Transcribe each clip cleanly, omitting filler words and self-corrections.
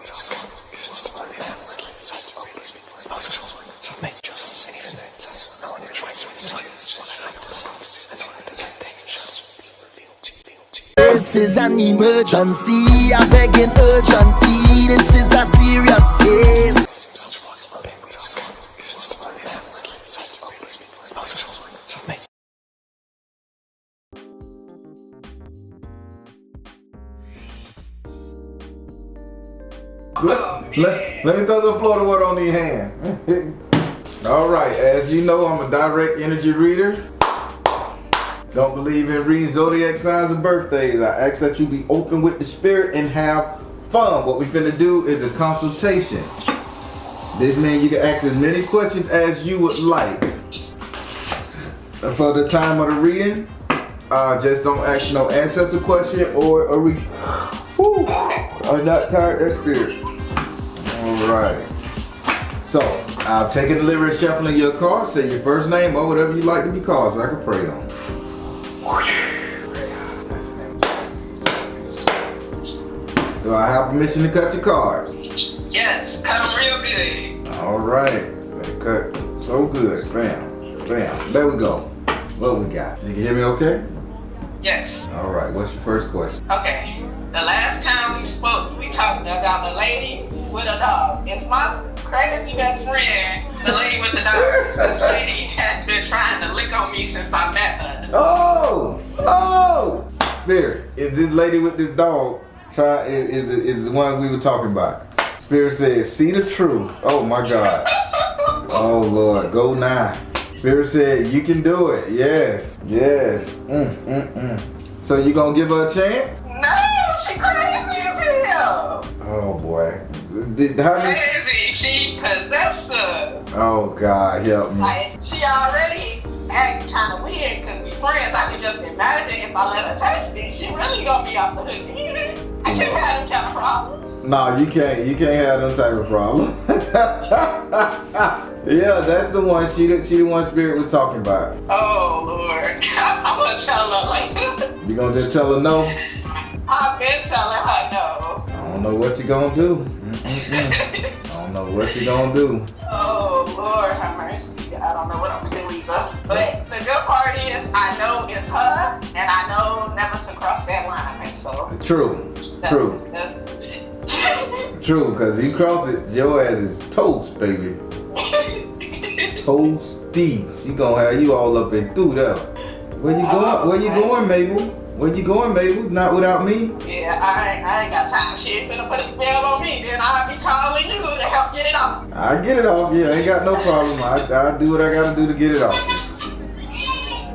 This is an emergency, I begging urgently. This is a serious case. Let me throw some Florida water on your hand. All right, as you know, I'm a direct energy reader. Don't believe in reading zodiac signs and birthdays. I ask that you be open with the spirit and have fun. What we finna do is a consultation. This means you can ask as many questions as you would like. For the time of the reading, just don't ask no ancestor question or a I'm not tired of that spirit. Alright. So, I've taken delivery shuffling your card. Say your first name or whatever you like to be called so I can pray on. Do I have permission to cut your cards? Yes, cut them real good. Alright. Cut so good. Bam. Bam. There we go. What we got? You can hear me okay? Yes. Alright, what's your first question? Okay. The last time we spoke, we talked about the lady with a dog. It's my crazy best friend, the lady with the dog. This lady has been trying to lick on me since I met her. Oh! Spirit, is this lady with this dog is the one we were talking about? Spirit says, see the truth. Oh my God. Oh Lord, go now. Spirit said, you can do it. Yes. Yes. So you gonna give her a chance? No, she crazy as hell. Oh boy. Crazy, she possessive. Oh God, help me. Like, she already act kind of weird because we friends. I can just imagine if I let her taste it, she really gonna be off the hook. I can't have them kind of problems. No, you can't. You can't have them type of problems. Yeah, that's the one. She the one Spirit was talking about. Oh Lord, I'm gonna tell her like. You gonna just tell her no? I've been telling her no. I don't know what you gonna do. I don't know what you gonna do. Oh Lord, have mercy. I don't know what I'm gonna do either. But the good part is, I know it's her, and I know never to cross that line. So True. That's True, because you cross it, your ass is toast, baby. Toasty. She gonna have you all up and through there. Where you going? Where you going, Mabel? Where you going, Mabel? Not without me? Yeah, I ain't got time. She ain't finna put a spell on me. Then I'll be calling you to help get it off. I get it off. Yeah, ain't got no problem. I do what I gotta do to get it off.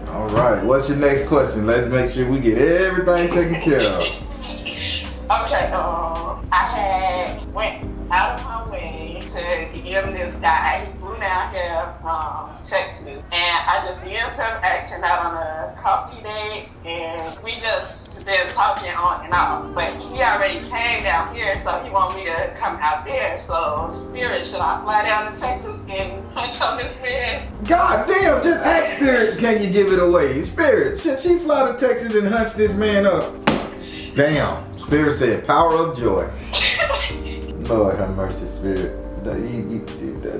All right. What's your next question? Let's make sure we get everything taken care of. Okay. I went out of my way to give this guy who flew down here text me, and I just DM'd him, asked him out on a coffee date, and we just been talking on and off. But he already came down here, so he wanted me to come out there. So Spirit, should I fly down to Texas and punch on this man? God damn! Just ask Spirit. Can you give it away? Spirit, should she fly to Texas and hunch this man up? Damn. Spirit said, power of joy. Lord have mercy, Spirit.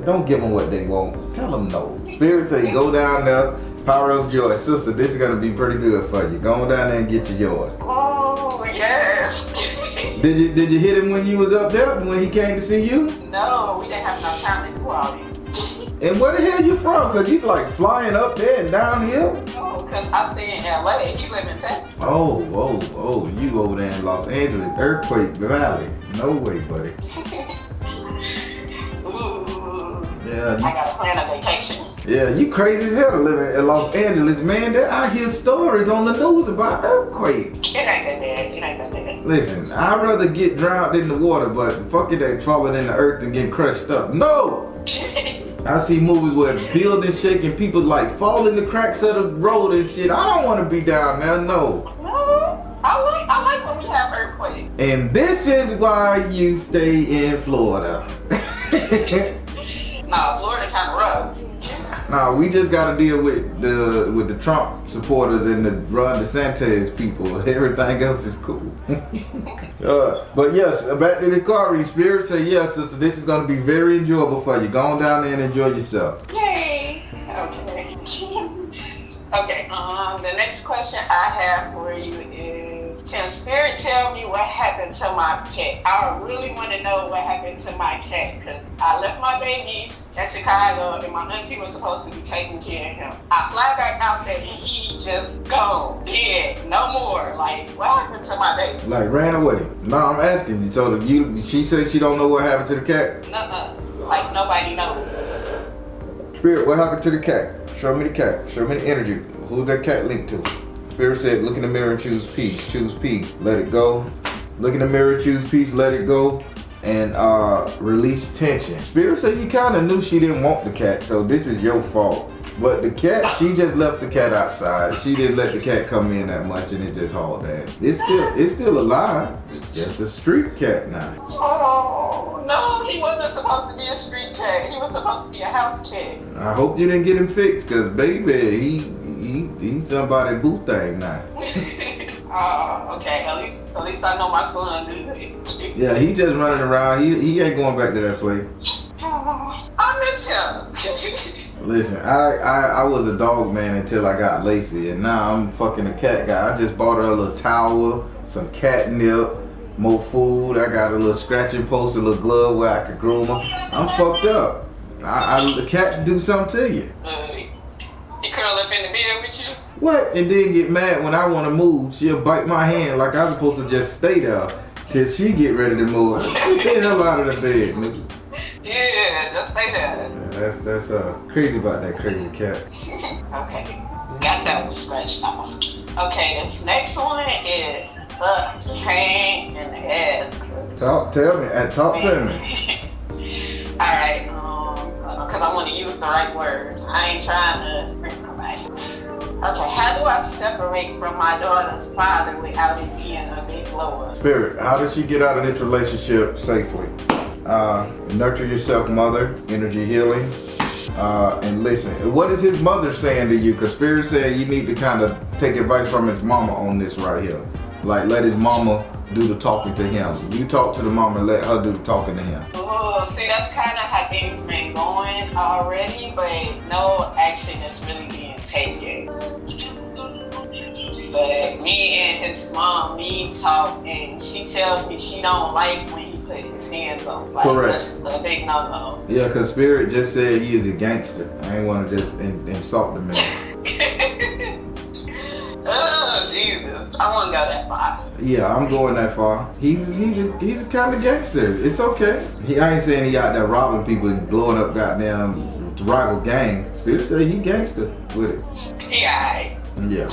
Don't give them what they want. Tell them no. Spirit say, go down there, power of joy. Sister, this is going to be pretty good for you. Go on down there and get you yours. Oh, yes. Did you hit him when you was up there, when he came to see you? No, we didn't have enough time to do all this. And where the hell you from? Because you like flying up there and down here? Oh, because I stay in LA. He live in Texas. Oh, you over there in Los Angeles, Earthquake Valley. No way, buddy. Ooh. Yeah, I gotta plan a vacation. Yeah, you crazy as hell to live in Los Angeles, man. I hear stories on the news about earthquake. It ain't that bad. Listen, I'd rather get drowned in the water, but fuck it, they falling in the earth and getting crushed up. No! I see movies where buildings shake and people like fall in the cracks of the road and shit. I don't want to be down there, no. No, I like when we have earthquakes. And this is why you stay in Florida. Nah, Florida kind of rough. Nah, we just gotta deal with the Trump supporters and the Ron DeSantis people. Everything else is cool. But yes, back to the car. Spirit say yes, sister. This is gonna be very enjoyable for you. Go on down there and enjoy yourself. Yay! Okay. Okay. The next question I have for you is: can Spirit tell me what happened to my pet? I really want to know what happened to my cat because I left my baby in Chicago and my auntie was supposed to be taking care of him. I fly back out there and he just gone, dead, no more. Like, what happened to my baby? Like ran away. No, I'm asking you. So she said she don't know what happened to the cat. Nuh-uh. Like nobody knows. Spirit, what happened to the cat? Show me the cat. Show me the energy. Who's that cat linked to? Spirit said, look in the mirror and choose peace. Choose peace. Let it go. Look in the mirror, choose peace, let it go. And release tension. Spirit said you kind of knew she didn't want the cat, so this is your fault. But the cat, she just left the cat outside. She didn't let the cat come in that much and it just hauled ass. It's still alive. It's just a street cat now. Oh, no, he wasn't supposed to be a street cat. He was supposed to be a house cat. I hope you didn't get him fixed, cause baby, he's somebody boo thing now. Okay, at least I know my son did. Yeah, he just running around. He ain't going back to that place. I miss him. Listen, I was a dog man until I got Lacey, and now I'm fucking a cat guy. I just bought her a little towel, some catnip, more food. I got a little scratching post, a little glove where I could groom her. I'm fucked up. The cat do something to you. He curl up in the bed with you? What? And then get mad when I want to move. She'll bite my hand like I'm supposed to just stay there till she get ready to move. Get the hell out of the bed, nigga. Yeah, just stay there. Yeah, that's crazy about that crazy cat. Okay, got that one scratched off. Okay, this next one is the pain in the ass. Talk to me. Alright, because I want to use the right words. I ain't trying to hurt nobody. Okay, how do I separate from my daughter's father without it being a big blow-up? Spirit, how did she get out of this relationship safely? Nurture yourself, mother, energy healing. And listen, what is his mother saying to you? Because Spirit said you need to kind of take advice from his mama on this right here. Like, let his mama do the talking to him. You talk to the mama and let her do the talking to him. Oh, see, that's kind of how things been going already, but no action is really being taken. But me and his mom, we talk, and she tells me she don't like when he put his hands on. Like, correct. That's a big no-no. Yeah, because Spirit just said he is a gangster. I ain't want to just insult the man. Oh, Jesus. I won't go that far. Yeah, I'm going that far. He's a kind of gangster. It's okay. I ain't saying he out there robbing people and blowing up goddamn rival gang. Spirit say he gangster with it. Yeah. Yeah.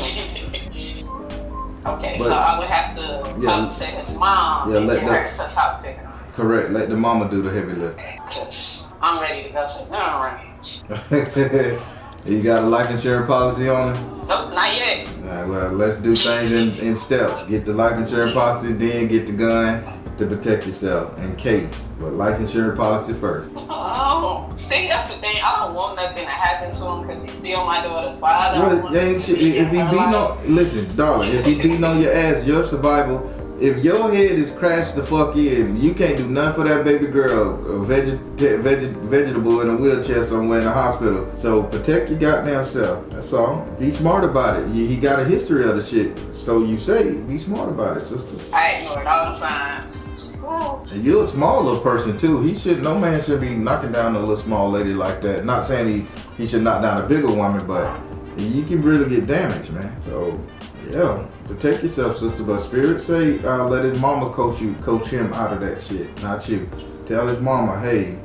Okay, but, so I would have to talk to his mom and get her to talk to him. Correct. Let the mama do the heavy lift. Because I'm ready to go to the gun range. You got a life insurance policy on him? Nope, not yet. Alright, well, let's do things in steps. Get the life insurance policy, then get the gun to protect yourself in case. But life insurance policy first. Oh, see, that's the thing. I don't want nothing to happen to him because he's still my daughter's father. Well, if he beating on, listen, darling, if he beating on your ass, your survival. If your head is crashed the fuck in, you can't do nothing for that baby girl, a vegetable in a wheelchair somewhere in the hospital. So protect your goddamn self. That's all. Be smart about it. He got a history of the shit. So you say, be smart about it, sister. I ignored all the signs. And you're a small little person too. No man should be knocking down a little small lady like that. Not saying he should knock down a bigger woman, but you can really get damaged, man. So yeah, protect yourself, sister. But Spirit say, let his mama coach him out of that shit, not you. Tell his mama, hey,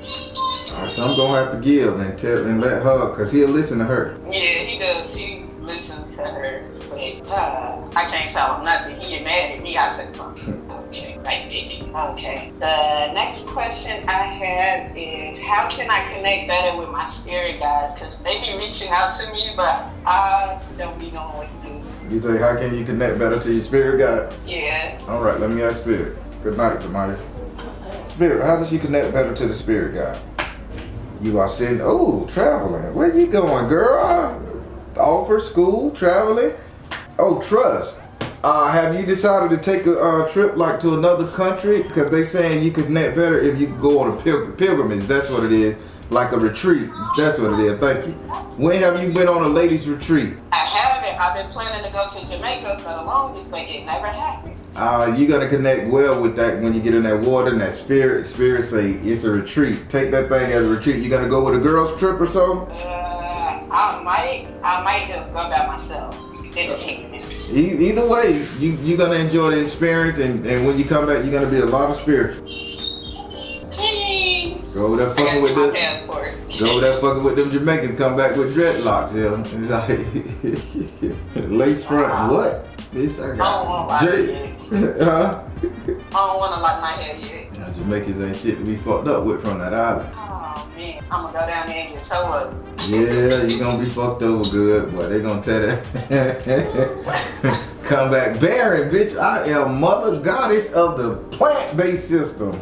some gonna have to give and let her, cause he'll listen to her. Yeah, he does. He listens to her, but I can't tell him nothing. He get mad at me. I said something. Okay, I did it. Okay. The next question I have is, how can I connect better with my spirit guides? Cause they be reaching out to me, but I don't be knowing what to do. You say, how can you connect better to your spirit guide? Yeah. All right, let me ask Spirit. Good night, Tamaya. Spirit, how does she connect better to the spirit guide? You are sitting, oh, traveling. Where you going, girl? Offer, school, traveling. Oh, trust. Have you decided to take a trip like to another country? Because they saying you could net better if you could go on a pilgrimage. That's what it is. Like a retreat. That's what it is. Thank you. When have you been on a ladies retreat? I haven't. I've been planning to go to Jamaica for the longest, but it never happened. You're going to connect well with that when you get in that water and that spirit. Spirit say it's a retreat. Take that thing as a retreat. You going to go with a girls trip or so? I might just go by myself. Either way, you're going to enjoy the experience, and when you come back, you're going to be a lot of spiritual. Go over there fucking with them. Go over there fucking with them Jamaicans. Come back with dreadlocks. Lace front. What? Bitch, I got I don't want to lock my hair yet. Now, Jamaicans ain't shit to be fucked up with from that island. Oh man, I'm gonna go down there and get toe up. Yeah, you gonna be fucked over good, boy. They gonna tell that. Come back barren, bitch. I am mother goddess of the plant-based system.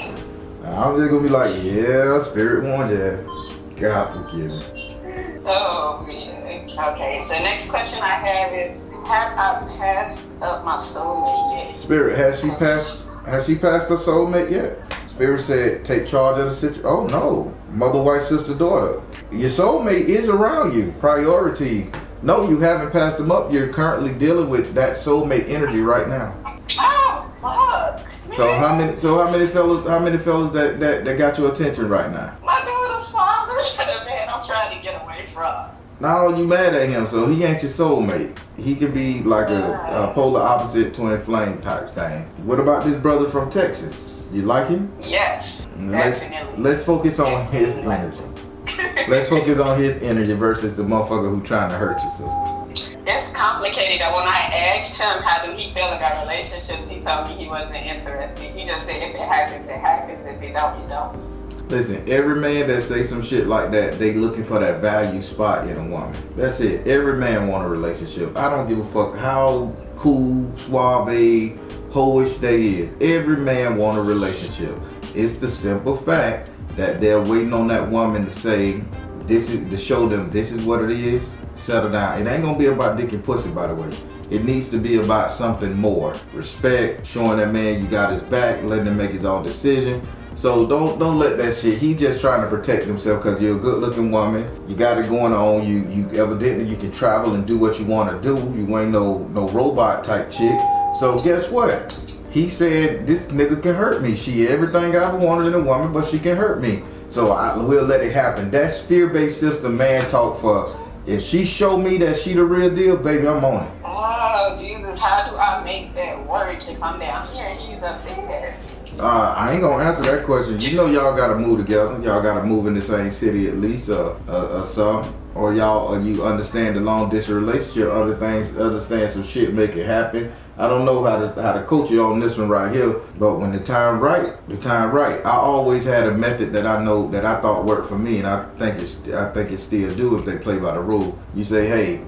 I'm just gonna be like, yeah, spirit warned you. God forgive me. Oh man. Okay. The next question I have is, have I passed up my soulmate yet? Spirit, has she passed her soulmate yet? Spirit said, take charge of the situation. Oh no, mother, wife, sister, daughter. Your soulmate is around you. Priority. No, you haven't passed them up. You're currently dealing with that soulmate energy right now. Oh fuck. So how many fellas that got your attention right now? My daughter's father, the man I'm trying to get away from. No, you mad at him, so he ain't your soulmate. He can be like a polar opposite twin flame type thing. What about this brother from Texas? You like him? Yes, definitely. Let's focus on his energy. Let's focus on his energy versus the motherfucker who trying to hurt your sister. It's complicated. That when I asked him how do he feel about relationships, he told me he wasn't interested. He just said if it happens, it happens. If it don't, it don't. Listen, every man that say some shit like that, they looking for that value spot in a woman. That's it. Every man want a relationship. I don't give a fuck how cool, suave, hoish they is. Every man want a relationship. It's the simple fact that they're waiting on that woman to say, this is to show them this is what it is. Settle down. It ain't gonna be about dick and pussy, by the way. It needs to be about something more. Respect, showing that man you got his back, letting him make his own decision. So don't let that shit. He just trying to protect himself because you're a good looking woman. You got it going on. You evidently you can travel and do what you want to do. You ain't no robot type chick. So guess what? He said this nigga can hurt me. She everything I ever wanted in a woman, but she can hurt me. So I will let it happen. That's fear-based system man talk for. If she show me that she the real deal, baby, I'm on it. Oh Jesus, how do I make that work if I'm down here and he's up there? I ain't gonna answer that question. You know y'all gotta move together. Y'all gotta move in the same city at least, some. Or you understand the long distance relationship, understand some shit, make it happen. I don't know how to coach you on this one right here, but when the time right. I always had a method that I know that I thought worked for me, and I think it still do if they play by the rule. You say, hey,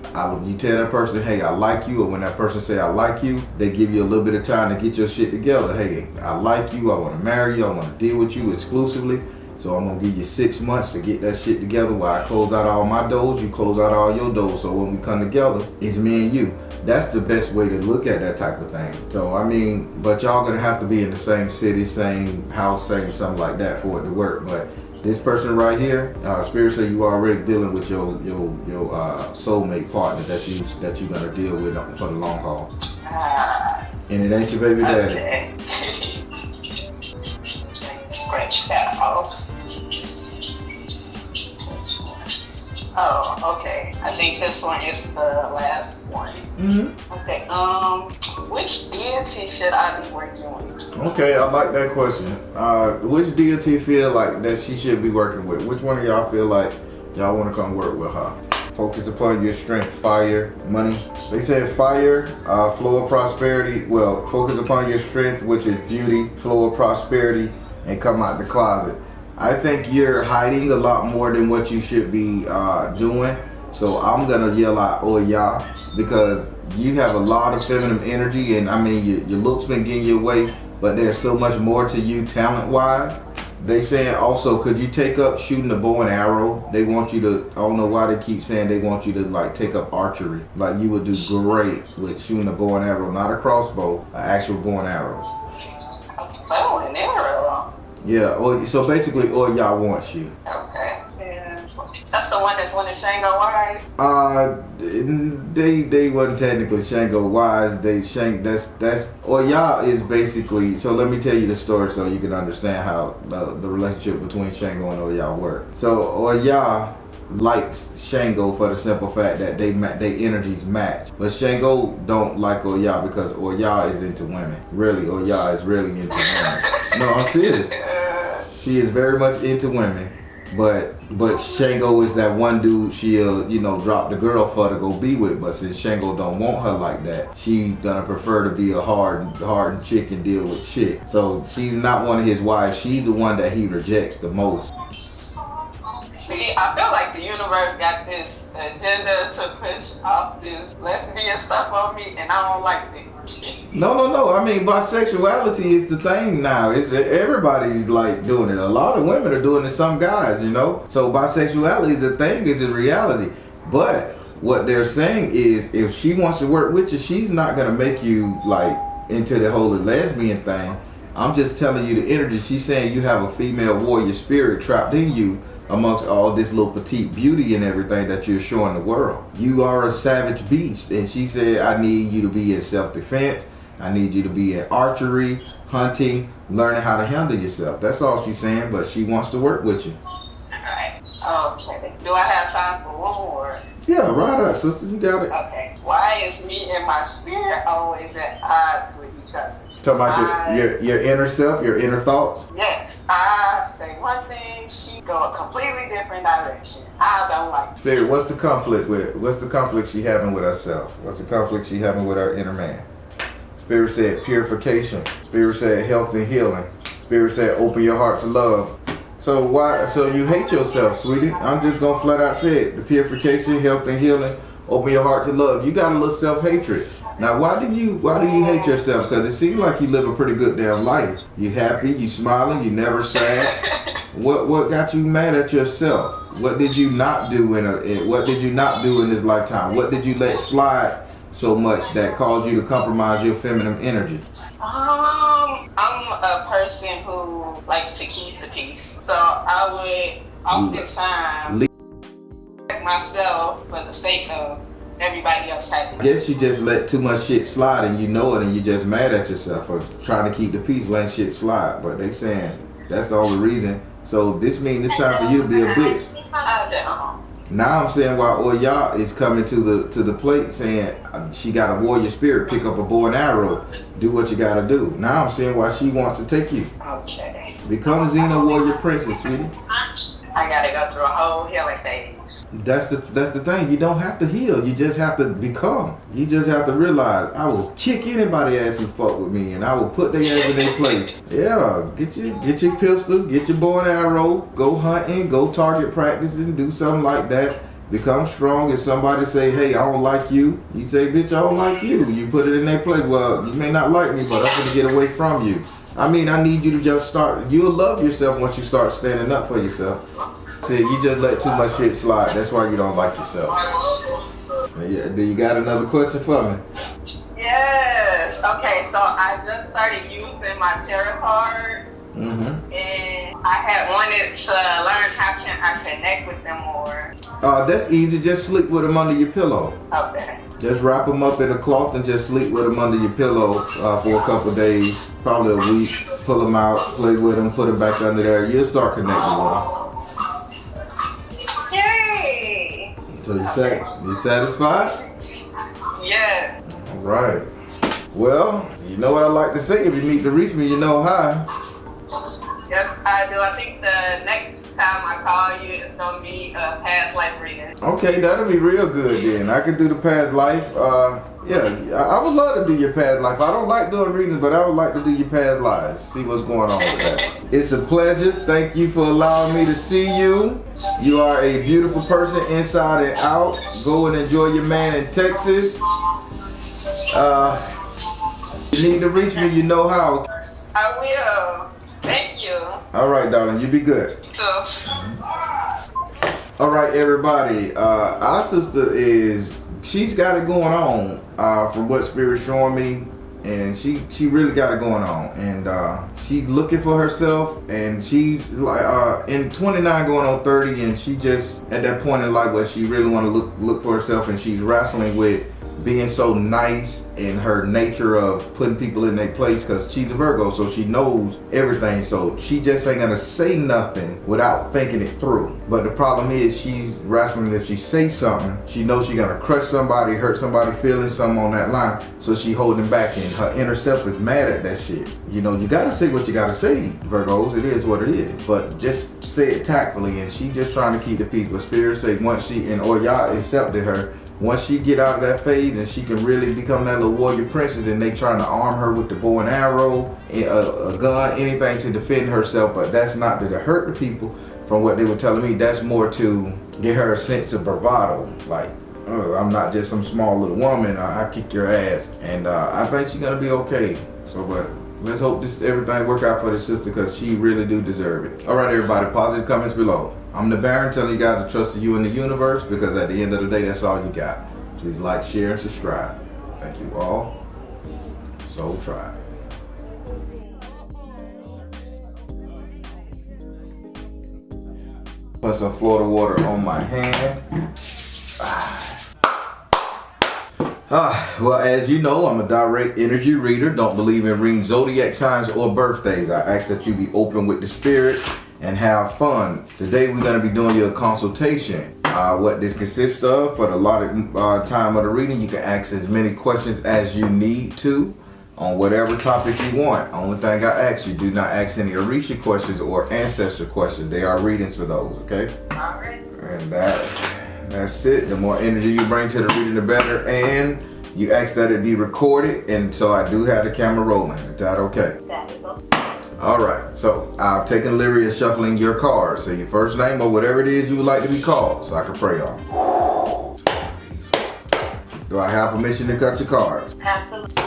you tell that person, hey, I like you, or when that person say I like you, they give you a little bit of time to get your shit together. Hey, I like you, I want to marry you, I want to deal with you exclusively. So I'm gonna give you 6 months to get that shit together while I close out all my doors, you close out all your doors. So when we come together, it's me and you. That's the best way to look at that type of thing. So I mean, but y'all gonna have to be in the same city, same house, same something like that for it to work. But this person right here, Spirit say you already dealing with your soulmate partner that you gonna deal with for the long haul. And it ain't your baby daddy. Okay. Scratch that off. Oh, okay. I think this one is the last one. Mm-hmm. Okay. Which deity should I be working with? Okay, I like that question. Which deity feel like that she should be working with? Which one of y'all feel like y'all want to come work with her? Focus upon your strength, fire, money. They said fire, flow of prosperity. Well, focus upon your strength, which is beauty, flow of prosperity, and come out the closet. I think you're hiding a lot more than what you should be doing. So I'm gonna yell out, oh yeah, because you have a lot of feminine energy, and I mean your looks been getting your way, but there's so much more to you talent-wise They saying also, could you take up shooting a bow and arrow? They want you to, I don't know why they keep saying they want you to like take up archery. Like you would do great with shooting a bow and arrow, not a crossbow, an actual bow and arrow. Bow and arrow? Yeah, so basically y'all wants you. Okay. Yeah. That's the one that's winning Shango Wise? They wasn't technically Shango Wise. That's y'all is basically, so let me tell you the story so you can understand how the relationship between Shango and Oya work. So Oya likes Shango for the simple fact that they energies match. But Shango don't like Oya because Oya is into women. Really, Oya is really into women. No, I'm serious. She is very much into women. But Shango is that one dude she'll, drop the girl for to go be with. But since Shango don't want her like that, she gonna prefer to be a hardened chick and deal with shit. So she's not one of his wives. She's the one that he rejects the most. See, I feel like the universe got this agenda to push off this lesbian stuff on me, and I don't like it. No. I mean, bisexuality is the thing now. Everybody's like doing it. A lot of women are doing it. Some guys, So bisexuality is a thing. Is a reality. But what they're saying is, if she wants to work with you, she's not gonna make you like into the whole lesbian thing. I'm just telling you the energy. She's saying you have a female warrior spirit trapped in you amongst all this little petite beauty and everything that you're showing the world. You are a savage beast. And she said, I need you to be in self-defense. I need you to be in archery, hunting, learning how to handle yourself. That's all she's saying, but she wants to work with you. Alright. Okay. Do I have time for one more? Yeah, right up, sister. You got it. Okay. Why is me and my spirit always at odds with each other? Talking about your inner self, your inner thoughts? Yes. I say one thing, she go a completely different direction. I don't like it. Spirit, what's the conflict she having with herself? What's the conflict she having with her inner man? Spirit said purification. Spirit said health and healing. Spirit said open your heart to love. So you hate yourself, sweetie? I'm just gonna flat out say it. The purification, health and healing, open your heart to love. You got a little self-hatred. Now, why do you hate yourself? Because it seems like you live a pretty good damn life. You happy, you smiling, you never sad. What got you mad at yourself? What did you not do in this lifetime? What did you let slide so much that caused you to compromise your feminine energy? I'm a person who likes to keep the peace. So I would oftentimes myself for the sake of everybody else happy. I guess you just let too much shit slide and you know it, and you're just mad at yourself for trying to keep the peace, letting shit slide. But they saying that's the only reason. So this means it's time for you to be a bitch. Now I'm saying why Oya is coming to the plate saying she got a warrior spirit, pick up a bow and arrow, do what you gotta do. Now I'm saying why she wants to take you. Okay. Become Xena warrior princess, sweetie. I gotta go through a whole healing phase. That's the thing. You don't have to heal. You just have to become. You just have to realize I will kick anybody ass who fuck with me, and I will put their ass in their place. Yeah, get your pistol, get your bow and arrow, go hunting, go target practicing, do something like that. Become strong. If somebody say, hey, I don't like you, you say, bitch, I don't like you. You put it in their place. Well, you may not like me, but I'm gonna get away from you. I mean, I need you to just start. You'll love yourself once you start standing up for yourself. See, you just let too much shit slide. That's why you don't like yourself. Yeah, do you got another question for me? Yes. Okay, so I just started using my tarot cards. Mm-hmm. And I had wanted to learn how can I connect with them more. That's easy. Just sleep with them under your pillow. Okay. Just wrap them up in a cloth and just sleep with them under your pillow for a couple of days, probably a week. Pull them out, play with them, put them back under there. You'll start connecting with them. Yay! So you satisfied? Yeah. All right. Well, you know what I like to say. If you need to reach me, you know how. Yes, I do. I think the next time I call you, it's gonna be a past life reading. Okay, that'll be real good then. I can do the past life. Yeah, I would love to do your past life. I don't like doing readings, but I would like to do your past lives. See what's going on with that. It's a pleasure. Thank you for allowing me to see you. You are a beautiful person inside and out. Go and enjoy your man in Texas. You need to reach me, you know how. I will. Thank you. you. All right, darling, you be good. So, All right, everybody. Our sister she's got it going on from what Spirit's showing me. And she really got it going on, and she's looking for herself, and she's like in 29 going on 30, and she just at that point in life where she really want to look for herself, and she's wrestling with being so nice in her nature of putting people in their place, because she's a Virgo, so she knows everything, so she just ain't gonna say nothing without thinking it through. But the problem is she's wrestling. If she say something, she knows she's gonna crush somebody, hurt somebody, feeling something on that line, so she holding back, and her inner self is mad at that shit. You know, you gotta say what you gotta say, Virgos. It is what it is, but just say it tactfully. And she just trying to keep the peace. But Spirit say once or y'all accepted her, once she get out of that phase and she can really become that little warrior princess, and they trying to arm her with the bow and arrow, a gun, anything to defend herself. But that's not to hurt the people, from what they were telling me. That's more to give her a sense of bravado, like, oh, I'm not just some small little woman, I kick your ass. And I think she's gonna be okay. So, but let's hope everything work out for the sister, because she really do deserve it. All right, everybody, positive comments below. I'm the Baron, telling you guys to trust you in the universe, because at the end of the day, that's all you got. Please like, share, and subscribe. Thank you all. Soul Tribe. Put some Florida water on my hand. Well, as you know, I'm a direct energy reader. Don't believe in reading zodiac signs or birthdays. I ask that you be open with the spirit and have fun. Today we're going to be doing your consultation. What this consists of, for the allotted time of the reading, you can ask as many questions as you need to on whatever topic you want. Only thing I ask you, do not ask any Orisha questions or ancestor questions. They are readings for those, okay? all right. And that's it. The more energy you bring to the reading, the better. And you ask that it be recorded, and so I do have the camera rolling. Is that okay? That is okay. All right. So I've taken liberty of shuffling your cards. So your first name or whatever it is you would like to be called, so I can pray on. Do I have permission to cut your cards? Absolutely.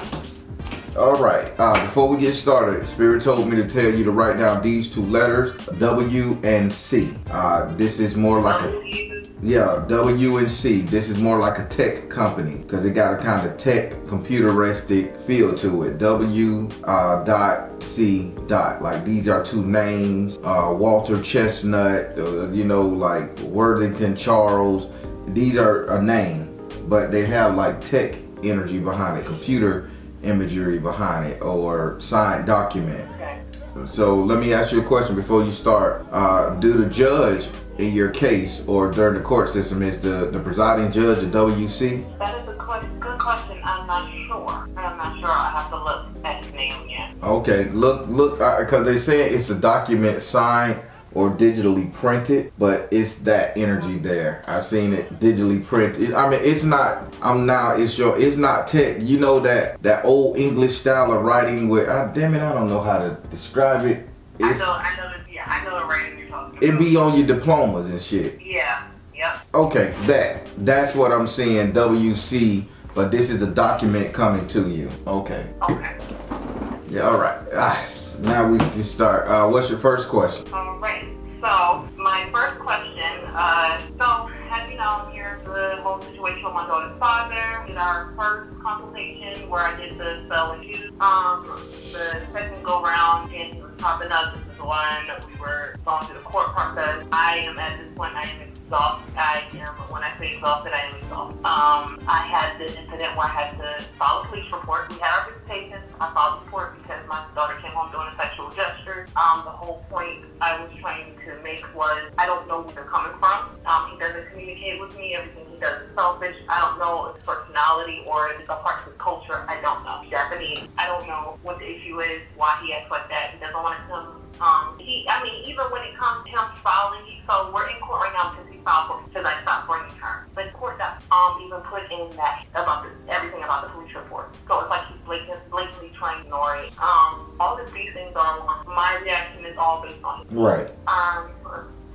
All right. Before we get started, Spirit told me to tell you to write down these two letters, W and C. This is more like W and C. This is more like a tech company, because it got a kind of tech, computeristic feel to it. W C . Like, these are two names. Walter Chestnut, like Worthington Charles. These are a name, but they have like tech energy behind it, computer imagery behind it, or signed document. Okay. So let me ask you a question before you start. Do the judge in your case, or during the court system, is the presiding judge a WC? That is a good question. I'm not sure. I have to look at his name again. Okay, look, because they say it's a document signed or digitally printed, but it's that energy there. I've seen it digitally printed. I mean, it's not. It's not tech. You know that old English style of writing where, damn it, I don't know how to describe it. I know the writing you're talking about. It be on your diplomas and shit. Yeah. Yep. Okay, that's what I'm seeing, WC, but this is a document coming to you. Okay. Okay. Yeah, all right. Now we can start. What's your first question? All right. So my first question, so as you know, here's the whole situation with my daughter's father. In our first consultation where I did the S.O.L issues, the second go round, and he was popping up. This is the one we were going through the court process. I am at this point, I am exhausted. When I say exhausted, I am exhausted. I had this incident where I had to file a police report. We had our visitation. I filed a report because my daughter came home doing a sexual gesture. The whole point I was trying to make was, I don't know where they're coming from. He doesn't communicate with me. Everything he does is selfish. I don't know if it's personality or if it's a part of his culture. I don't know. He's Japanese. I don't know what the issue is, why he acts like that. He doesn't want to come. Even when it comes to him filing, so we're in court right now because he filed because I stopped bringing her. But court doesn't even put in that about everything about the police report. So it's like he's blatantly trying to ignore it. All of these things are, my reaction is all based on it. Right.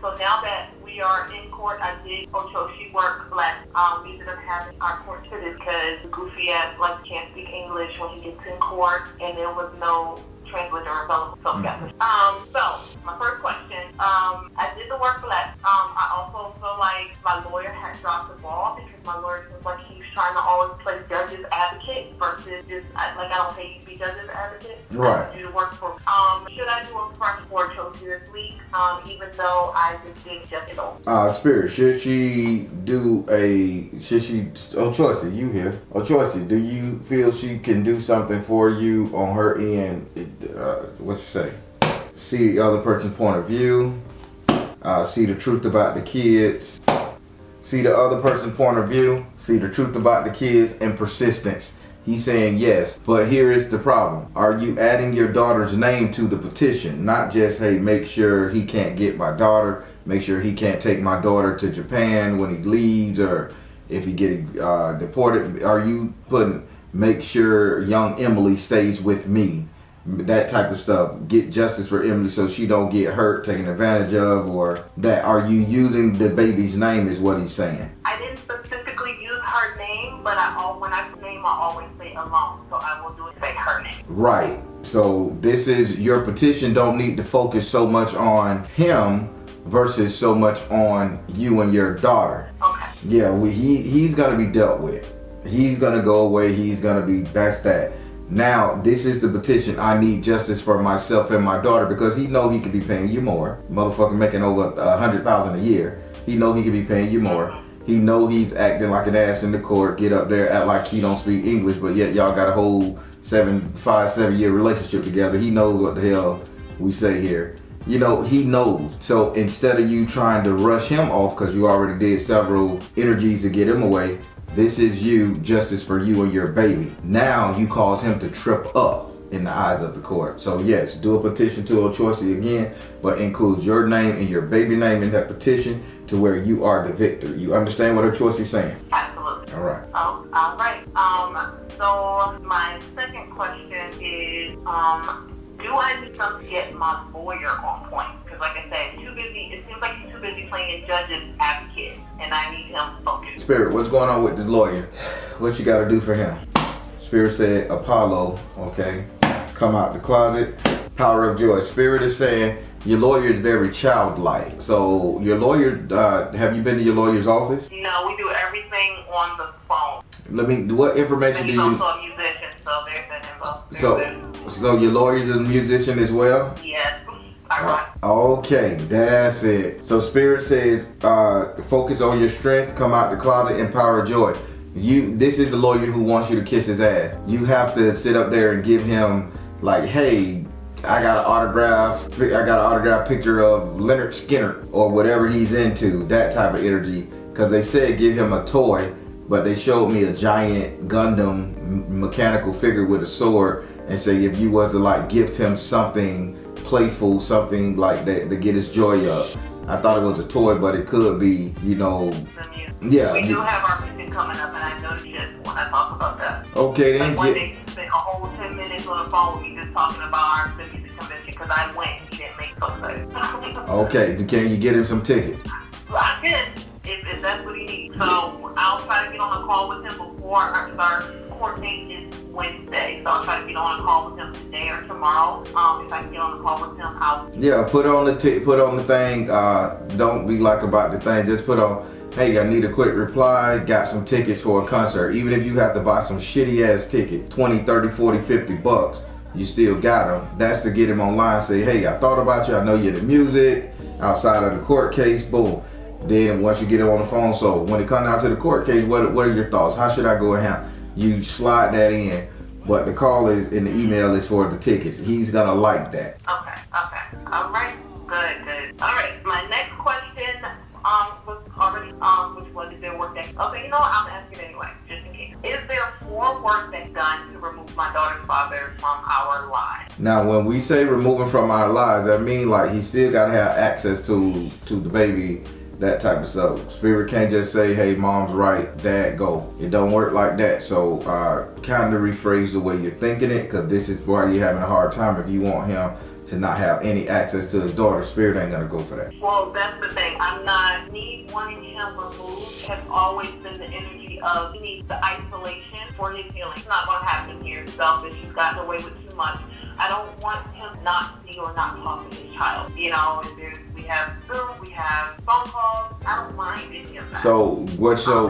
So now that we are in court, I did Ochoshi work last. We ended up having our court to this because goofy ass can't speak English when he gets in court, and there was no translator available. So my first question, I did the work left. I also feel like my lawyer had dropped the ball because my lawyer seems like he's trying to always play judge's advocate versus just, I don't pay you to be judge's advocate. Right. I do the work for, should I do a fresh board Chelsea this week, even though I just did just it over? Spirit, Choicey, you here. Choicey, do you feel she can do something for you on her end? What you say? See the other person's point of view, see the truth about the kids, see the other person's point of view, see the truth about the kids, and persistence. He's saying yes, but here is the problem. Are you adding your daughter's name to the petition? Not just, hey, make sure he can't get my daughter, make sure he can't take my daughter to Japan when he leaves, or if he get deported. Are you putting, make sure young Emily stays with me? That type of stuff. Get justice for Emily so she don't get hurt, taken advantage of, or that. Are you using the baby's name is what he's saying. I didn't specifically use her name, but when I name, I always say alone. So I will do it, say her name. Right. So this is, your petition don't need to focus so much on him versus so much on you and your daughter. Okay. Yeah, he's gonna be dealt with. He's gonna go away. He's gonna be, that's that. Now, this is the petition. I need justice for myself and my daughter, because he know he could be paying you more. Motherfucker making over $100,000 a year. He know he could be paying you more. He know he's acting like an ass in the court. Get up there, act like he don't speak English, but yet y'all got a whole 7-year relationship together. He knows what the hell we say here. You know, he knows. So instead of you trying to rush him off, because you already did several energies to get him away, this is you, justice for you and your baby. Now you cause him to trip up in the eyes of the court. So yes, do a petition to Choicey again, but include your name and your baby name in that petition to where you are the victor. You understand what Choicey's saying? Absolutely. All right. Oh, all right. So my second question is, do I need to get my lawyer on point? Because like I said, it seems like he's too busy playing judge's advocate, and I need him focused. Spirit, what's going on with this lawyer? What you got to do for him? Spirit said, Apollo, okay, come out the closet, power of joy. Spirit is saying, your lawyer is very childlike. So your lawyer, have you been to your lawyer's office? No, we do everything on the phone. What information do you... He's also a musician, so there's an info. So your lawyer's a musician as well? Yes. Okay, that's it. So Spirit says, focus on your strength, come out the closet, and power of joy. This is the lawyer who wants you to kiss his ass. You have to sit up there and give him like, hey, I got an autograph picture of Leonard Skinner or whatever he's into, that type of energy. Because they said give him a toy, but they showed me a giant Gundam mechanical figure with a sword and say if you was to like gift him something playful, something like that to get his joy up. I thought it was a toy, but it could be, you know. Yeah. We do have our music coming up, and I know you just want to talk about that. Okay, then. Like one day he spent a whole 10 minutes on the phone with me just talking about our music convention because I went. He didn't make so excited. Okay, can you get him some tickets? I did, if that's what he needs. So I'll try to get on a call with him before our court date is Wednesday. So I'll try to get on a call with him today or tomorrow. If I can get on a call with him, I'll... Yeah, put on the thing. Don't be like about the thing. Just put on, hey, I need a quick reply. Got some tickets for a concert. Even if you have to buy some shitty ass tickets, 20, 30, 40, 50 bucks, you still got them. That's to get him online. Say, hey, I thought about you. I know you're the music. Outside of the court case, boom. Then once you get him on the phone, so when it comes down to the court case, what are your thoughts? How should I go and handle? You slide that in, but the call is in the email is for the tickets. He's gonna like that. Okay. All right. Good. All right. My next question was already which one is there work that? Okay, you know what? I'm gonna ask it anyway, just in case. Is there 4 work that's done to remove my daughter's father from our lives? Now, when we say removing from our lives, that means like he still gotta have access to the baby. That type of stuff. Spirit can't just say, hey, mom's right, dad go. It don't work like that. So kind of rephrase the way you're thinking it, because this is why you're having a hard time. If you want him to not have any access to his daughter. Spirit ain't gonna go for that. Well, that's the thing. I'm not, me wanting him removed has always been the energy of he needs the isolation for his healing. It's not gonna happen here. Selfish, he's gotten away with too much. I don't want him not see or not talk to his child. You know, we have Zoom, we have phone calls. I don't mind any of that. So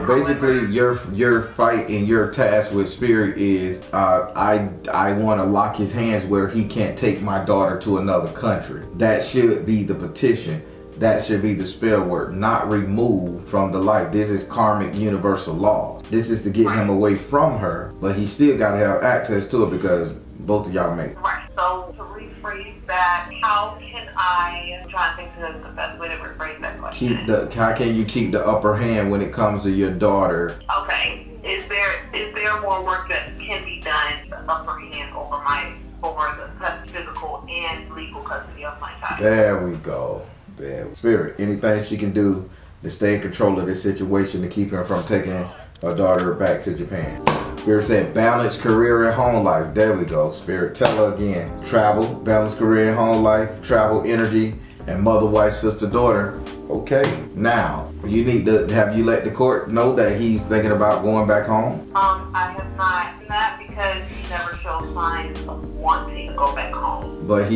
basically your fight and your task with Spirit is I want to lock his hands where he can't take my daughter to another country. That should be the petition. That should be the spell word, not removed from the life. This is karmic universal law. This is to get him away from her, but he still got to have access to it because both of y'all make. Right. So to rephrase that, how can I'm trying to think of the best way to rephrase that question. How can you keep the upper hand when it comes to your daughter? Okay. Is there more work that can be done, the upper hand over the physical and legal custody of my child? There we go. There. Spirit, anything she can do to stay in control of this situation to keep her from taking her daughter back to Japan. Spirit said balance career and home life. There we go. Spirit, tell her again. Travel, balance career and home life, travel, energy, and mother, wife, sister, daughter. Okay, now you need to have you let the court know that he's thinking about going back home? I have not done that because he never showed signs of wanting to go back home. But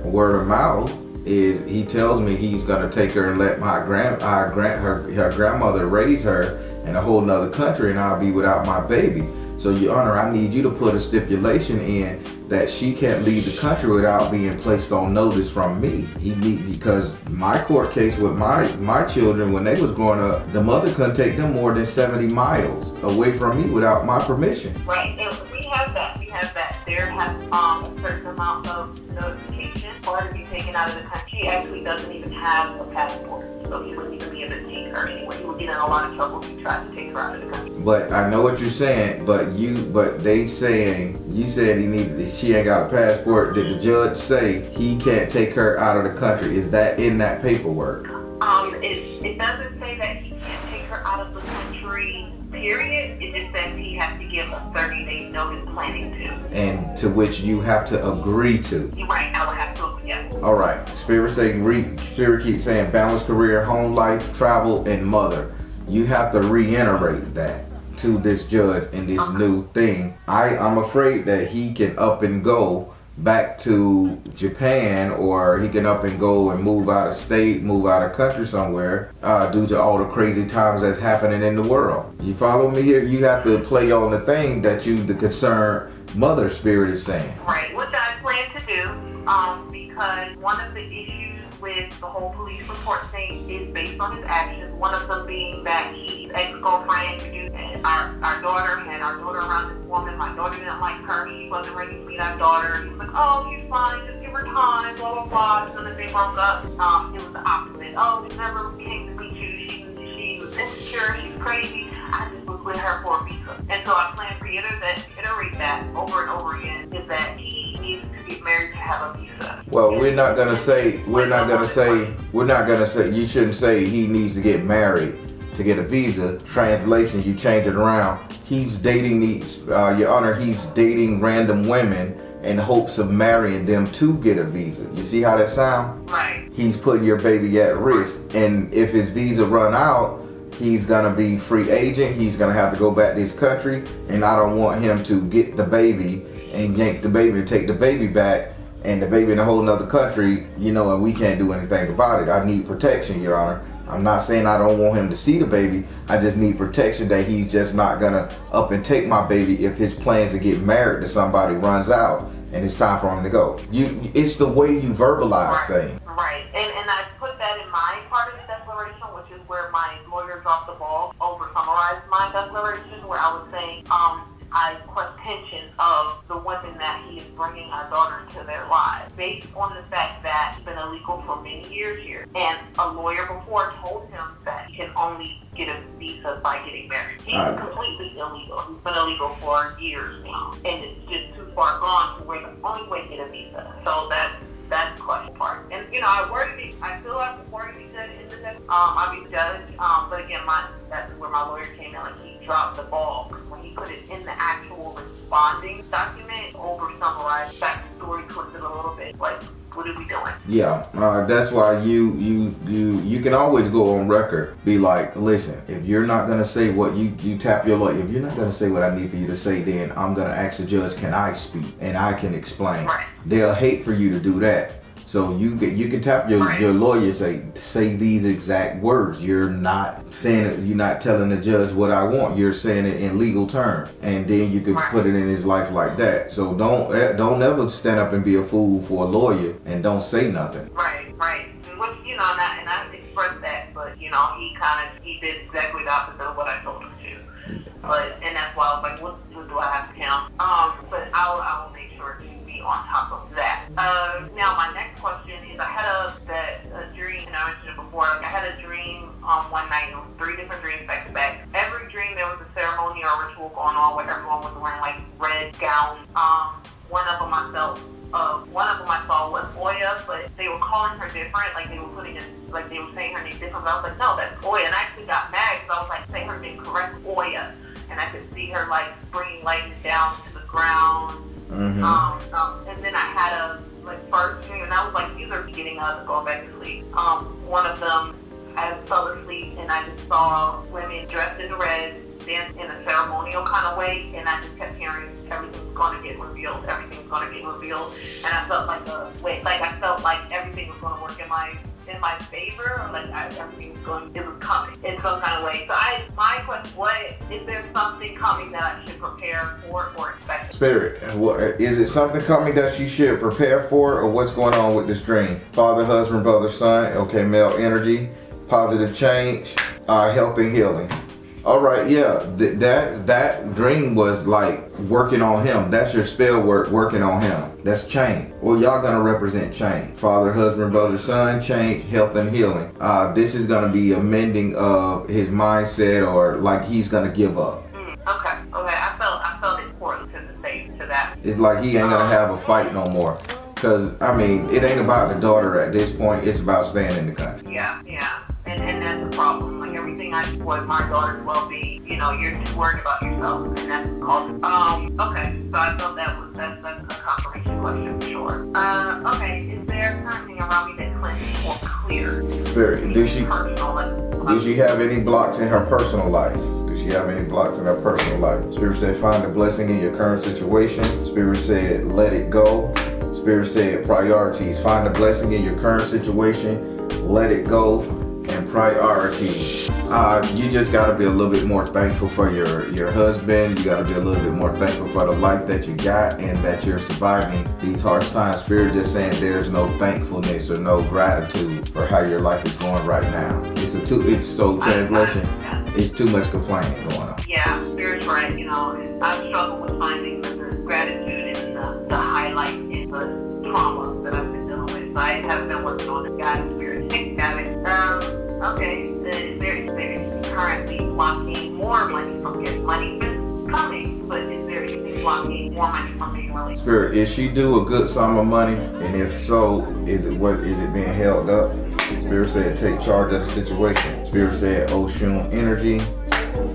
word of mouth is he tells me he's gonna take her and let her grandmother raise her in a whole nother country, and I'll be without my baby. So, Your Honor, I need you to put a stipulation in that she can't leave the country without being placed on notice from me. Because my court case with my children, when they was growing up, the mother couldn't take them more than 70 miles away from me without my permission. Right, and we have that. There has a certain amount of notification for her to be taken out of the country. She actually doesn't even have a passport, so he wouldn't even be able to take her anywhere. He would get in a lot of trouble if he tried to take her out of the country. But I know what you're saying, but they saying, you said she ain't got a passport. Did the judge say he can't take her out of the country? Is that in that paperwork? It doesn't say that he can't take her out of the country, period. It just says he has to give a 30-day notice planning to. And to which you have to agree to. You're right, I would have to agree, yes. All right, Spirit keeps saying balance career, home life, travel, and mother. You have to reiterate that to this judge in this new thing. I'm afraid that he can up and go back to Japan, or he can up and go and move out of state, move out of country somewhere due to all the crazy times that's happening in the world. You follow me here? You have to play on the thing that the concerned mother Spirit is saying. Right, which I plan to do because one of the issues with the whole police report thing is based on his actions. One of them being that his ex-girlfriend introduced our daughter around this woman. My daughter didn't like her. She wasn't ready to meet our daughter. He was like, oh, she's fine. Just give her time, blah, blah, blah. As soon as they broke up, it was the opposite. Oh, she never came to meet you. She was insecure. She's crazy. I just was with her for a visa. And so I plan to reiterate that over and over again, is that he needs to get married to have a visa. Well, we're not gonna say, you shouldn't say he needs to get married to get a visa. Translation, you change it around. He's dating Your Honor, he's dating random women in hopes of marrying them to get a visa. You see how that sounds? Right. He's putting your baby at risk. And if his visa run out, he's gonna be free agent. He's gonna have to go back to his country. And I don't want him to get the baby and yank the baby and take the baby back, and the baby in a whole nother country, and we can't do anything about it. I need protection, Your Honor. I'm not saying I don't want him to see the baby. I just need protection that he's just not gonna up and take my baby if his plans to get married to somebody runs out and it's time for him to go. It's the way you verbalize things. Right, and I put that in my part of the declaration, which is where my lawyer dropped the ball, over-summarized my declaration, where I was saying, I question of the women that he is bringing our daughter into their lives, based on the fact that he's been illegal for many years here. And a lawyer before told him that he can only get a visa by getting married. He's completely illegal. He's been illegal for years now. And it's just too far gone to where the only way to get a visa. So that's the question part. And, I feel like the wording he said in the text, I'll be judged. But again, that's where my lawyer came in, he dropped the ball. When he put it in the actual responding document, over-summarized, back the story twisted a little bit. Like, what are we doing? Yeah, that's why you can always go on record, be like, listen, if you're not gonna say what you tap your lawyer, if you're not gonna say what I need for you to say, then I'm gonna ask the judge, can I speak and I can explain. Right. They'll hate for you to do that. So you can tap your lawyer, say these exact words. You're not saying it, you're not telling the judge what I want. You're saying it in legal terms, and then you can put it in his life like that. So don't ever stand up and be a fool for a lawyer and don't say nothing. Right. Which, and I expressed that, but he did exactly the opposite of what I told him to. And that's why I was like, what do I have to count? But I will make sure to be on top of that. Now my next question is, I had a dream, and I mentioned it before. Like, I had a dream one night. It was 3 different dreams back to back. Every dream there was a ceremony or ritual going on where everyone was wearing like red gowns. One of them I saw was Oya, but they were calling her different. Like, they were saying her name different. But I was like, no, that's Oya. And I actually got mad because I was like, say her name correct, Oya. And I could see her like bringing lightning down to the ground. Mm-hmm. And then I had a first dream, and I was like, these are getting up and going back to sleep. One of them, I fell asleep, and I just saw women dressed in red, dance in a ceremonial kind of way, and I just kept hearing everything's gonna get revealed, and I felt I felt like everything was gonna work in my favor, or everything was coming in some kind of way. So my question, is there something coming that I should prepare for or expect? Spirit, is it something coming that she should prepare for, or what's going on with this dream? Father, husband, brother, son. Okay, male energy, positive change, health and healing. All right, yeah, that dream was like working on him. That's your spell work, working on him. That's change. Well, y'all gonna represent change. Father, husband, brother, son, change, health and healing. This is gonna be a mending of his mindset, or like he's gonna give up. Okay. I felt important to say to that. It's like he ain't gonna have a fight no more. Cause it ain't about the daughter at this point. It's about staying in the country. Yeah. And that's the problem. Like, everything I do was my daughter's well-being. You're too worried about yourself, and that's called. Okay. So I felt that's a confirmation question for sure. Okay. Is there something around me that cleanses or clears? Spirit, does she have any blocks in her personal life? Does she have any blocks in her personal life? Spirit said, find a blessing in your current situation. Spirit said, let it go. Spirit said, priorities. Find a blessing in your current situation. Let it go. And priorities. You just got to be a little bit more thankful for your husband. You got to be a little bit more thankful for the life that you got and that you're surviving these harsh times. Spirit just saying there's no thankfulness or no gratitude for how your life is going right now. Translation, it's too much complaining going on. Yeah, Spirit's right. I've struggled with finding the gratitude and the highlight in the trauma that I've been dealing with. So I have been working on this guidance. Spirit. Got it. Okay. Is there currently blocking more money from getting money? It's coming, but is there anything blocking more money from being released? Spirit, is she due a good sum of money? And if so, is it being held up? Spirit said, take charge of the situation. Spirit said, Oshun energy.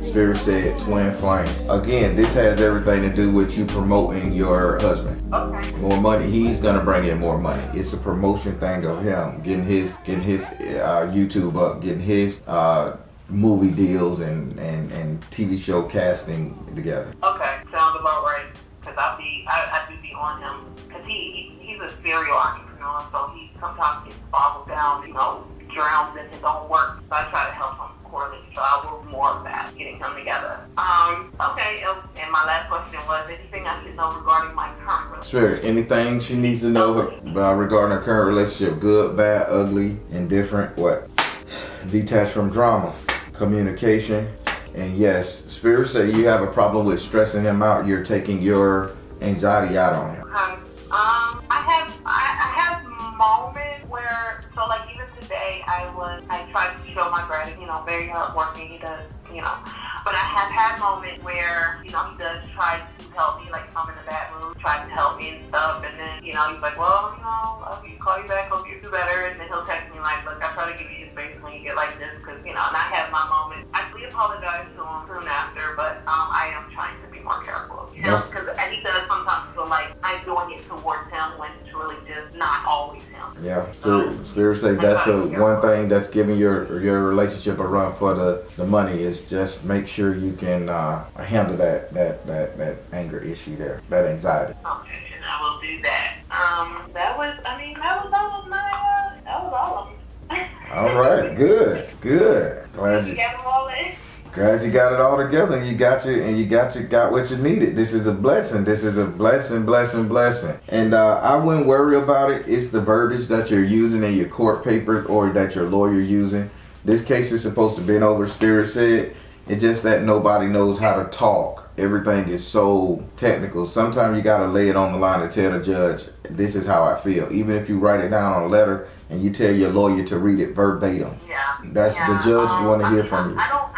Spirit said, twin flame. Again, this has everything to do with you promoting your husband. Okay. More money. He's gonna bring in more money. It's a promotion thing of him getting his YouTube up, getting his movie deals and TV show casting together. Okay, sounds about right. Because I do be on him. Because he's a serial entrepreneur, so he sometimes gets boggled down, drowns in his own work. So I try to help him accordingly. So I will do more of that, getting him together. Okay, and my last question was, anything I should know regarding my current relationship? Spirit, anything she needs to know regarding her current relationship? Good, bad, ugly, indifferent, what? Detached from drama, communication, and yes, Spirit say you have a problem with stressing him out. You're taking your anxiety out on him. Okay. I have moments where, so like even today, I tried to show my gratitude, very hardworking, he does, but I have had moments where, he does try to help me, like if I'm in a bad mood, try to help me and stuff, and then, he's like, well, I'll call you back, hope you do better, and then he'll text me like, look, I try to give you space when you get like this, because, and I have my moments. I really apologize to him soon after, but I am trying to be more careful of him, because he does sometimes feel like I'm doing it towards him when it's really just not say that's the one thing that's giving your relationship a run for the money is just make sure you can handle that anger issue there, that anxiety. Okay, and I will do that. That was all of them. All right, good. Glad you got them all in. Glad you got it all together and you got what you needed. This is a blessing. Blessing. And I wouldn't worry about it. It's the verbiage that you're using in your court papers or that your lawyer using. This case is supposed to be over, Spirit said. It's just that nobody knows how to talk. Everything is so technical. Sometimes you gotta lay it on the line to tell the judge, this is how I feel. Even if you write it down on a letter and you tell your lawyer to read it verbatim. Yeah. That's the judge want to hear from you. I don't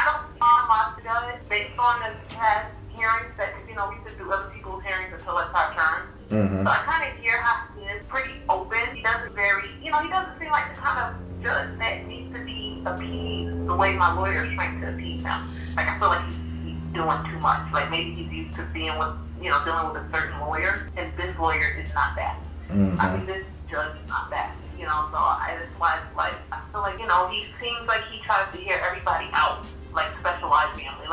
based on the past hearings that, we used to do other people's hearings until it's our turn. Mm-hmm. So I kind of hear how he is pretty open. He doesn't he doesn't seem like the kind of judge that needs to be appeased the way my lawyer is trying to appease him. Like, I feel like he's doing too much. Like, maybe he's used to being with, dealing with a certain lawyer, and this lawyer is not that. Mm-hmm. I mean, this judge is not that. So that's why it's like, I feel like, he seems like he tries to hear everybody out. Like specialized family,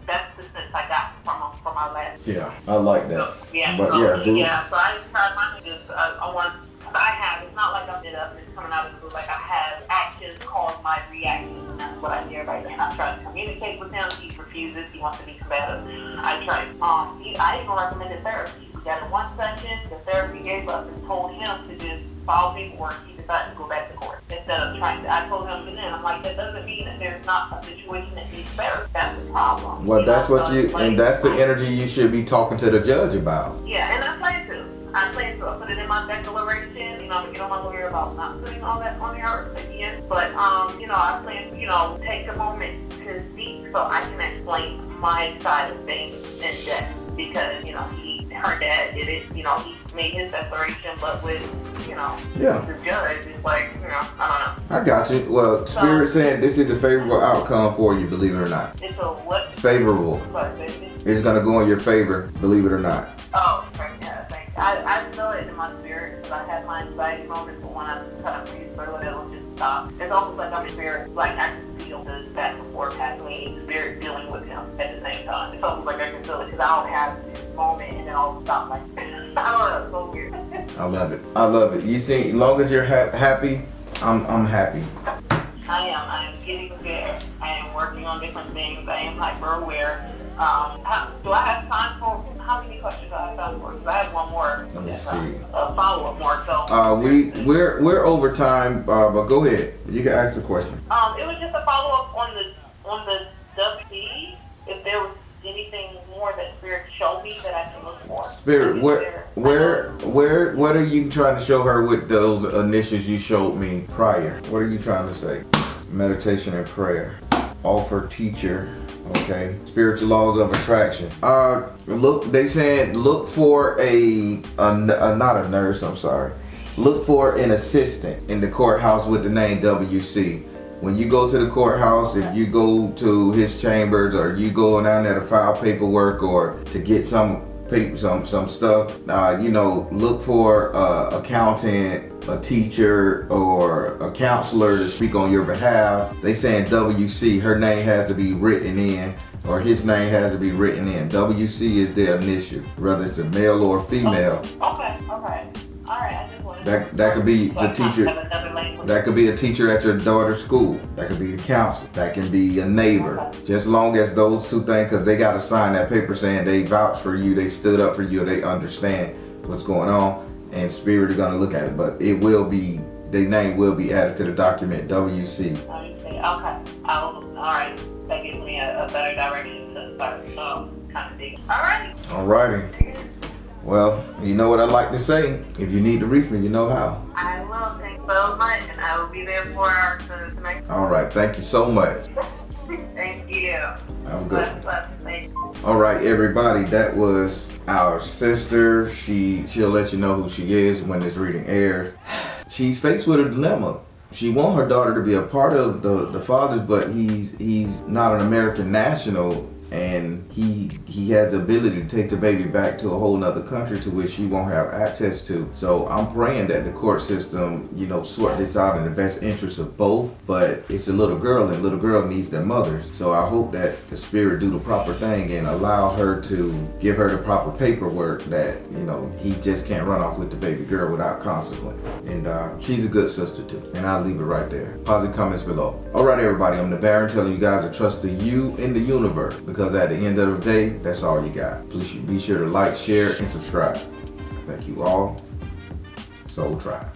that's the sense I got from our last. Yeah, I like that. So, so I tried my just it's not like I did up and it's coming out of the blue. Like, I have actions cause my reactions, and that's what I hear right now. I try to communicate with him. He refuses. He wants to be combative. I tried. I even recommended therapy. We got in one session. The therapy gave up and told him to just file paperwork. He decided to go back to court instead of trying to. I told him, and then I'm like, that doesn't mean that there's not a situation that needs therapy. That's the problem. Well, that's what and that's the energy you should be talking to the judge about. Yeah, and I plan to. I put it in my declaration. I'm gonna get on my lawyer about not putting all that on her again. But I plan to, take a moment to speak so I can explain my side of things in depth because her dad did it. He made his declaration, but with the judge, it's like I don't know. I got you. Well, Spirit said this is a favorable outcome for you, believe it or not. It's a what? Favorable. It's gonna go in your favor, believe it or not. Oh, yeah, thanks. I feel it in my spirit because I had my anxiety moments, but when I kind of breathe through it, it'll just stop. It's almost like I'm in spirit, like I can feel the back and forth happening, spirit dealing with him at the same time. It's almost like I can feel it because I don't have this moment and then all stop like I don't know, it's so weird. I love it. You see, as long as you're happy, I'm happy. I am getting there. I am working on different things. I am hyper aware. Do I have time for how many questions do I have time for? Because I have one more. Let me see. A follow-up more. So we're over time, but go ahead. You can ask the question. It was just a follow-up on the WC. If there was anything more that Spirit showed me that I can look for. Spirit, what are you trying to show her with those initials you showed me prior? What are you trying to say? Meditation and prayer. Offer teacher. Okay. Spiritual laws of attraction. They said look for not a nurse, I'm sorry. Look for an assistant in the courthouse with the name WC. When you go to the courthouse, if you go to his chambers or you go down there to file paperwork or to get some stuff, look for accountant, a teacher, or a counselor to speak on your behalf. They saying WC, her name has to be written in, or his name has to be written in. WC is their initial, whether it's a male or female. Okay. All right. I just wanted that could be the teacher. That could be a teacher at your daughter's school. That could be the counselor. That can be a neighbor. Okay. Just long as those two things, because they got to sign that paper saying they vouch for you, they stood up for you, they understand what's going on, and Spirit are gonna look at it. But it will be, their name will be added to the document, WC. Okay. All right. That gives me a better direction to start kind of digging. All righty. Well, you know what I like to say. If you need to reach me, you know how. I will. Thank you so much, and I will be there for our next. All right. Thank you so much. Thank you. I'm good. Thank you. All right, everybody. That was our sister. She'll let you know who she is when this reading airs. She's faced with a dilemma. She wants her daughter to be a part of the father's, but he's not an American national. and he has the ability to take the baby back to a whole nother country to which she won't have access to. So I'm praying that the court system, you know, sort this out in the best interest of both. But it's a little girl, and little girl needs their mothers. So I hope that the spirit do the proper thing and allow her to give her the proper paperwork that, you know, he just can't run off with the baby girl without consequence. And she's a good sister too. And I'll leave it right there. Positive comments below. All right, everybody, I'm the Baron telling you guys to trust the you in the universe, because at the end of the day, that's all you got. Please be sure to like, share, and subscribe. Thank you all. S.O.L Tribe.